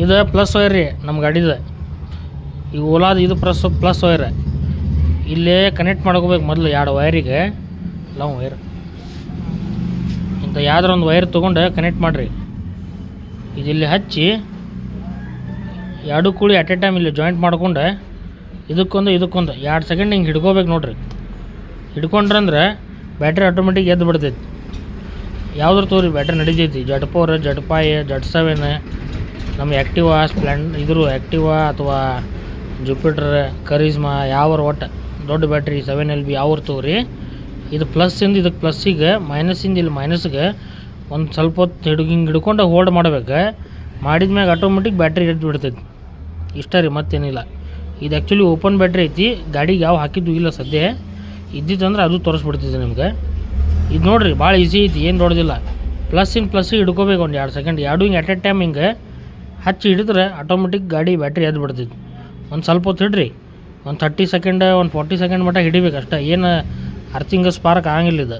ಇದು plus wire ರೀ ನಮ್ಮ ಗಾಡಿದು. ಈ ಓಲಾದ ಇದು ಪ್ಲಸ್ ವೈರ್. ಇಲ್ಲೇ ಕನೆಕ್ಟ್ ಮಾಡ್ಕೋಬೇಕು ಮೊದಲು 2 ವೈರಿಗೆ. ಲಾಂಗ್ ವೈರ್ ಇಂಥ ಯಾವ್ದಾರ ಒಂದು ವೈರ್ ತೊಗೊಂಡು ಕನೆಕ್ಟ್ ಮಾಡಿರಿ. ಇದಿಲ್ಲಿ ಹಚ್ಚಿ 2 ಕೂಡಿ ಅಟ್ ಎ ಟೈಮ್ ಇಲ್ಲಿ ಜಾಯಿಂಟ್ ಮಾಡ್ಕೊಂಡು ಇದಕ್ಕೊಂದು 2 ಸೆಕೆಂಡ್ ಹಿಂಗೆ ಹಿಡ್ಕೋಬೇಕು ನೋಡ್ರಿ. ಹಿಡ್ಕೊಂಡ್ರಂದ್ರೆ ಬ್ಯಾಟ್ರಿ ಆಟೋಮೆಟಿಕ್ ಎದ್ದು ಬಿಡ್ತೈತಿ. ಯಾವ್ದ್ರ ತೋರಿ ಬ್ಯಾಟ್ರಿ ನಡಿತೈತಿ. Z4, Z5, Z7, ನಮ್ಮ ಆ್ಯಕ್ಟಿವಾ, ಆ್ಯಕ್ಟಿವಾ ಅಥವಾ ಜುಪಿಟರ್, ಕರಿಸ್ಮಾ ಯಾವ್ರ ಒಟ್ಟು ದೊಡ್ಡ ಬ್ಯಾಟ್ರಿ 7LB ಯಾವ್ರ ತೋರಿ. ಇದು ಪ್ಲಸ್ಸಿಂದ ಇದಕ್ಕೆ ಪ್ಲಸ್ಸಿಗೆ, ಮೈನಸ್ಸಿಂದ ಇಲ್ಲಿ ಮೈನಸ್ಗೆ ಒಂದು ಸ್ವಲ್ಪ ಹೊತ್ತು ಹಿಂಗೆ ಹಿಡ್ಕೊಂಡು ಹೋಲ್ಡ್ ಮಾಡ್ಬೇಕು. ಮಾಡಿದ್ಮ್ಯಾಗ ಆಟೋಮೆಟಿಕ್ ಬ್ಯಾಟ್ರಿ ಎದ್ದು ಬಿಡ್ತೈತಿ. ಇಷ್ಟ ರೀ, ಮತ್ತೇನಿಲ್ಲ. ಇದು ಆ್ಯಕ್ಚುಲಿ ಓಪನ್ ಬ್ಯಾಟ್ರಿ ಐತಿ. ಗಾಡಿಗೆ ಯಾವ ಹಾಕಿದ್ದು ಇಲ್ಲ ಸದ್ಯ. ಇದ್ದಿತ್ತಂದ್ರೆ ಅದು ತೋರಿಸ್ಬಿಡ್ತಿದ್ದೆ ನಿಮ್ಗೆ. ಇದು ನೋಡಿರಿ ಭಾಳ ಈಸಿ ಐತಿ, ಏನು ದೊಡ್ಡದಿಲ್ಲ. ಪ್ಲಸ್ಸಿಗೆ ಹಿಡ್ಕೋಬೇಕು ಒಂದು 2 ಸೆಕೆಂಡ್. 2 ಹಿಂಗೆ ಅಟ್ ಎ ಟೈಮ್ ಹಿಂಗೆ ಹಚ್ಚಿ ಹಿಡಿದ್ರೆ ಆಟೋಮೆಟಿಕ್ ಗಾಡಿ ಬ್ಯಾಟ್ರಿ ಎದ್ದು ಬಿಡ್ತೈತಿ. ಒಂದು ಸ್ವಲ್ಪ ಹೊತ್ತು ಹಿಡ್ರಿ, ಒಂದು 30 ಸೆಕೆಂಡ್ 40 ಸೆಕೆಂಡ್ ಮಟ್ಟ ಹಿಡಿಬೇಕು ಅಷ್ಟೇ. ಏನು ಅರ್ಥಿಂಗ್ ಸ್ಪಾರ್ಕ್ ಆಗಂಗಿಲ್ಲ ಇದು.